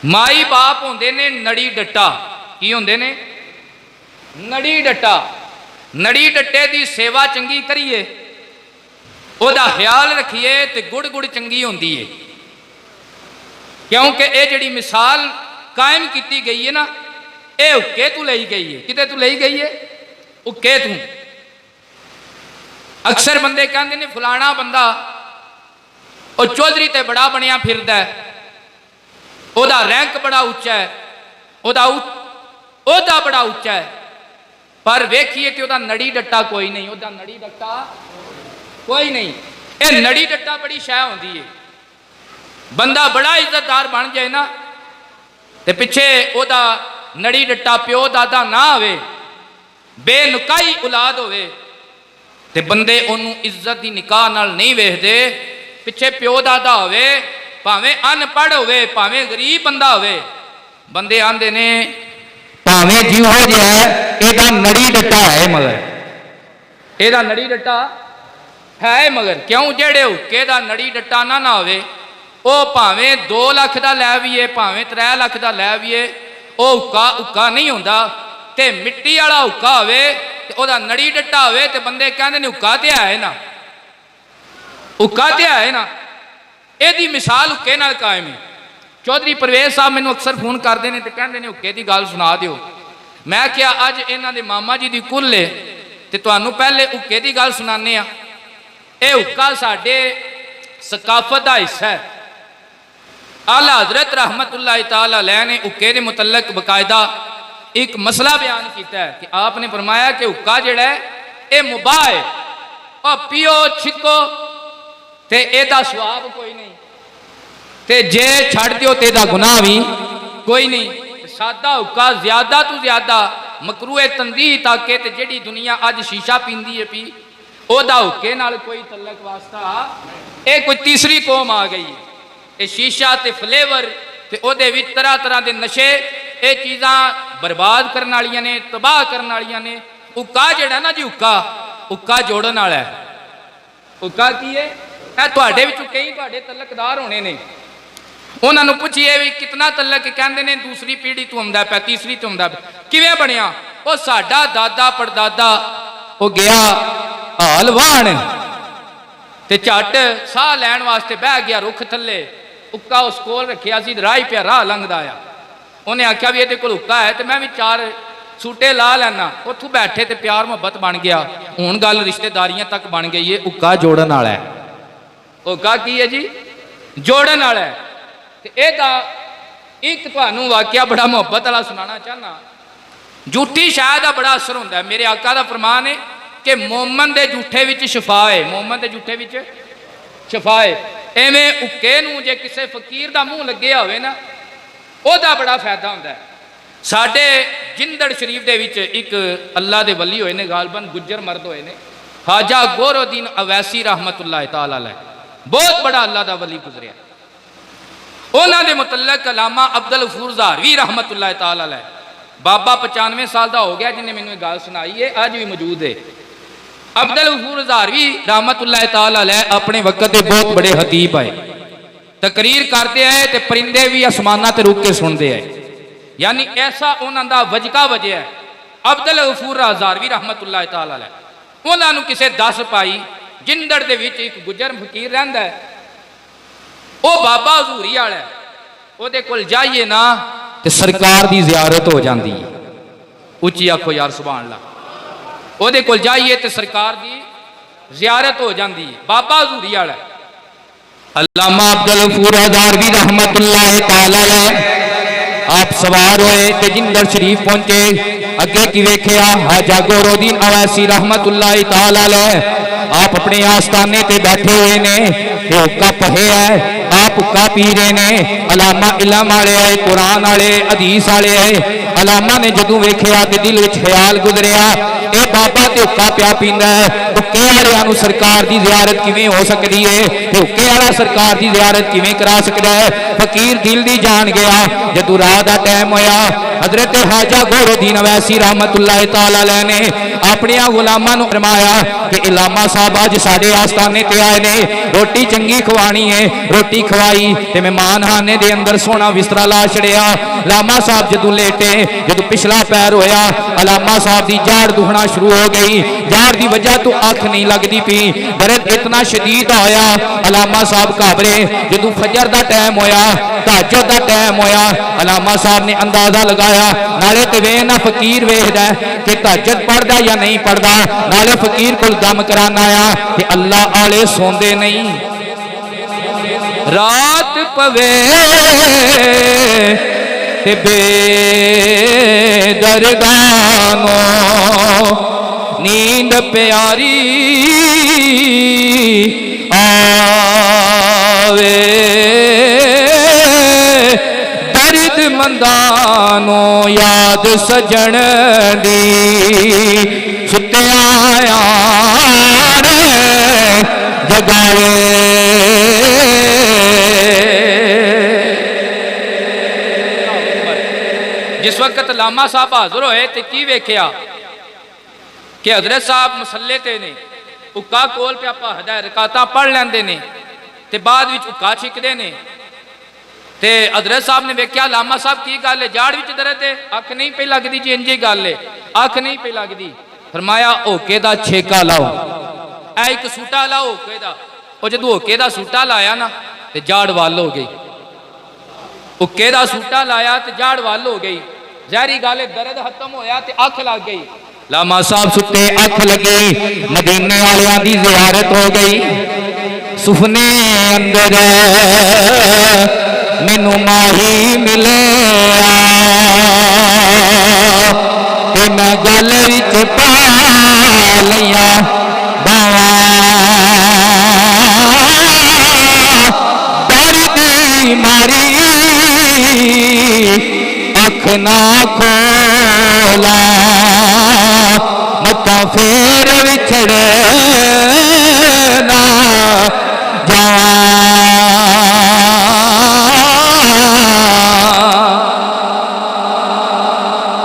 माई बाप होंदे ने नड़ी डट्टा। की होंदे ने? नड़ी डट्टा। नड़ी डट्टे की सेवा चंगी करिए, ओदा ख्याल रखिए तो गुड़ गुड़ चंगी होंदी है। क्योंकि ये जिहड़ी मिसाल कायम की गई है ना, ये उक्के तू ली गई है। किते तू ली गई है? उक्के तू। अक्सर बंदे कहते ने फलाना बंदा और चौधरी ते बड़ा बनिया फिरदा है, ओदा रैंक बड़ा उच्चा है, ओदा बड़ा उच्चा है, पर वेखिए कि ओदा नड़ी डट्टा कोई नहीं। ओदा नड़ी डट्टा कोई नहीं। ये नड़ी डट्टा बड़ी शह होंदी है। बंदा बड़ा इज्जतदार बन जाए ना, ते पिछे ओदा नड़ी डट्टा प्यो दादा ना होवे, बेनुकाई औलाद होवे, ते बंदे ओनू इज्जत की निकाह नाल नहीं वेखदे। पिछे प्यो दादा होवे, भावें अनपढ़ होवे, भावें गरीब बंदा होवे, बंदे आंदे ने भावें जिहो जिहा एदा नड़ी डट्टा है, मगर एदा नड़ी डट्टा है। मगर क्यों? जेड़े हुक्के दा नड़ी डट्टा ना होवे, वो भावें 2 लाख का लै आवीए, भावें 3 लाख का लै आवीए, वो हुक्का हुक्का नहीं होंदा। ते मिट्टी वाला हुक्का होवे ते ओदा नड़ी डट्टा होवे ते बंदे कहंदे ने हुक्का ते है ना, हुक्का ते है ना। एदी मिसाल हुक्के नाल कायम है। चौधरी परवेज साहब मैनू अक्सर फोन करते हैं तो कहते हैं हुक्के की गल सुना दिओ। मैं क्या अज इन्हां दे मामा जी की कुल है तो तुहानू पहले हुक्के की गल सुनाने आ। यह हुक्का साडे सकाफत का हिस्सा है। आला हजरत रहमतुल्लाह तआला अलैह ने हुक्के के मुतल्लक बकायदा एक मसला बयान किया है कि आपने फरमाया कि हुक्का जिहड़ा है ये मुबाह है, और पियो छिको ते एदा सवाब कोई नहीं, ते जे छड़ दिओ ते एदा गुनाह भी कोई नहीं। सादा हुक्का ज्यादा तो ज्यादा मकरूए तंजीह तक ते जिहड़ी दुनिया अज शीशा पींदी है पी, ओदा हुक्के नाल कोई तल्लक वास्ता। ये कोई तीसरी कौम आ गई है। ये शीशा ते फ्लेवर ते ओदे विच तरह तरह के नशे, ये चीज़ां बर्बाद करने वालियां ने, तबाह करने वालियां ने। हुक्का जिहड़ा ना जी, हुक्का जोड़न वाला है। हुक्का की है? तुहाडे विचों कई तुहाडे तलकदार होने ने, उन्होंने पूछिए भी कितना तलक, कहते हैं दूसरी पीढ़ी तो आंदा पिया, तीसरी तो आंदा पिया। किवें बनिया? वो साडा दादा परदादा वो गया हाल वाहन ते झट साह लैण वास्ते बह गया रुख थल्ले, हुक्का उस कोल रखिया सी, राह पिया, राह लंघदा आया। उन्हें आख्या भी ये कोल हुक्का है तो मैं भी 4 सूटे ला लैना। उत्थों बैठे तो प्यार मुहब्बत बन गया, हुण गल रिश्तेदारियां तक बन गई है। हुक्का जोड़न वाला है। हुक्का की है जी? जोड़न वाला है। एदा एक तुहानू वाकया बड़ा मुहब्बत वाला सुनाना चाहना। झूठी शाह का बड़ा असर होंदा है। मेरे आका का फरमान है कि मोमन के झूठे विच शफा है, मोमन के झूठे विच शफा है। एवें हुक्के नूं जे किसी फकीर का मूँह लगे होवे ना, ओदा बड़ा फायदा होंदा है। साडे जिंदड़ शरीफ दे विच एक अल्लाह दे वली होए ने, गालबन गुज्जर मर्द होए ने, ख्वाजा गोरोद्दीन अवैसी रहमतुल्लाह तआला अलैह, बहुत बड़ा अल्लाह का वली गुजरिया। उन्होंने मुतल्लक अलामा अब्दुल गफूर ज़ाहरवी रहमतुल्लाह तआला अलैह, बाबा 95 साल का हो गया जिन्हें मैंने गल सुनाई है, अज भी मौजूद है। अब्दुल गफूर ज़ाहरवी रहमतुल्लाह तआला अलैह अपने वक्त के बहुत बड़े हतीब आए, तकरीर करते आए तो परिंदे भी आसमाना ते रुक के सुनते आए। यानी ऐसा उन्होंने वजका वजह है। अब्दुल गफूर ज़ाहरवी रहमतुल्लाह तआला अलैह उन्होंने किसी दस पाई जिंदड़ दे विच एक गुजर फकीर रहिंदा है, वो बाबा हजूरी वाला है, वो कोल जाइए ना तो सरकार की जियारत हो जाती है। उच्ची आखो यार सुभान अल्लाह। वो कोल जाइए तो सरकार की जियारत हो जाती है। बाबा हजूरी वाला है। अल्लामा अब्दुल गफूर ज़ाहरवी रहमतुल्लाह तआला अलैह आप सवार होए ते जिंदड़ शरीफ पहुंचे। अगे की वेख्या ख्वाजा गोरोद्दीन अवैसी रहमतुल्लाह तआला अलैह आप अपने आस्थाने ते बैठे हुए ने, हुक्का पहे है, आप हुक्का पी रहे ने। अलामा इलम वाले आए, कुरान वाले, हदीस वाले आए। अलामा ने जदों वेख्या ते दिल विच ख्याल गुजरिया, ये बाबा ते हुक्का पिया पींदा है, हुक्के वालियां सरकार की जियारत किवें हो सकती है, हुक्के वाला सरकार की जियारत किवें करा सकता है। फकीर दिल दी जान गया। जदों रात का टाइम होया, हजरत ख्वाजा गौरुद्दीन अवैसी रहमतुल्लाह तआला अलैह ने अपने गुलामां नूं फरमाया कि इलामा साहब अज साडे आस्थाने ते आए ने, रोटी चंगी खवानी है। रोटी खवाई ते मेहमान खाने दे अंदर सोना बिस्तरा ला छड़िया। लामा साहब जदों लेटे, जदों पिछला पैर होया, अलामा साहब की जाड़ दुखना शुरू हो गई। जाड़ की वजह तो अख नहीं लगती पी, दर्द इतना शदीद होया। अलामा साहब घबरे। जदों फजर का टाइम होया, तहज्जुद का टाइम होया, अलामा साहब ने अंदाजा लगाया, नाले ते वे ना फकीर वेखदा कि तहज्जुद पढ़दा या नहीं पढ़दा, नाले फकीर कोल दम कराना आया कि अल्लाह आले सोंदे नहीं। रात पवे ते बेदरगानो नींद प्यारी आवे, दर्द मंदानो याद सजन दी सुत्या यार जगावे। जिस वक्त लामा साहब हाजिर होए तो की वेख्या कि हजरत साहब मसले ते ने, उक्का कोल पे आप रकातां पढ़ लेंदे ने ते बाद विच उक्का छिकदे ने। ते हजरत साहब ने वेख्या लामा साहब की गल है, जाड़ विच दर्द है, अख नहीं पे लगदी जी, इंजी गल है, अख नहीं पे लगदी। फरमाया होके दा छेका लाओ, ऐ एक सूटा लाओ होके दा। और जदों होके दा सूटा लाया ना ते जाड़ वल हो गई। हुक्के दा सूटा लाया तो जाड़ वल हो गई। जहरी गल दर्द खत्म होया ते अख लग गई। लामा साहब सुते, अख लगी, मदीने वालियां दी जियारत हो गई। सुफने अंदर मैनू माही मिले ते मैं गल विच पा लिया बावा, दर्द मारी अख ना खोला, मता फेर विछड़े ना जा।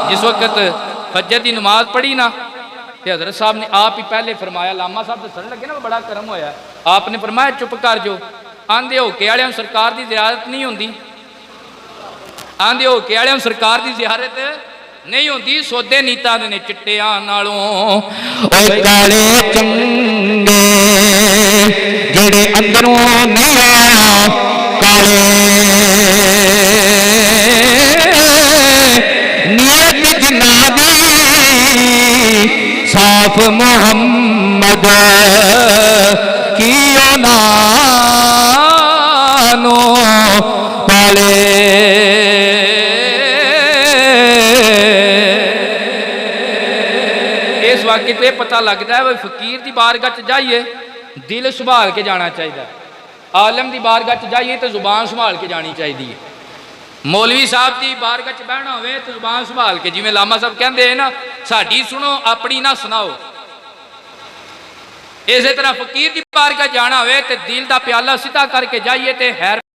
जिस वक्त फजर की नमाज पढ़ी ना ते हजरत साहब ने आप ही पहले फरमाया, लामा साहब दसन लगे ना बड़ा करम होया, आपने फरमाया चुप कर जो, आंदे होके वाले सरकार की जियारत नहीं होंदी, आंदे होके वाले सरकार की जियारत नहीं होंदी। सौदे नीतां दे ने चिट्टियां नालों काले चंगे जेड़े अंदरों नहीं काले, नीयत जिन्ना दी साफ मोहम्मद की नानो काले। इस वाक्य तो यह पता लगता है फकीर की बारगाह जाइए दिल संभाल के जाना चाहिए, आलम की बारगाह जाइए तो जुबान संभाल के जानी चाहिए। मौलवी साहब की बारगाह बहना हो तो जुबान संभाल के, जिमें लामा साहब कहते हैं ना साड़ी सुनो अपनी ना सुनाओ, इस तरह फकीर की बारगाह जाना हो तो दिल का प्याला सीधा करके जाइए तो हैर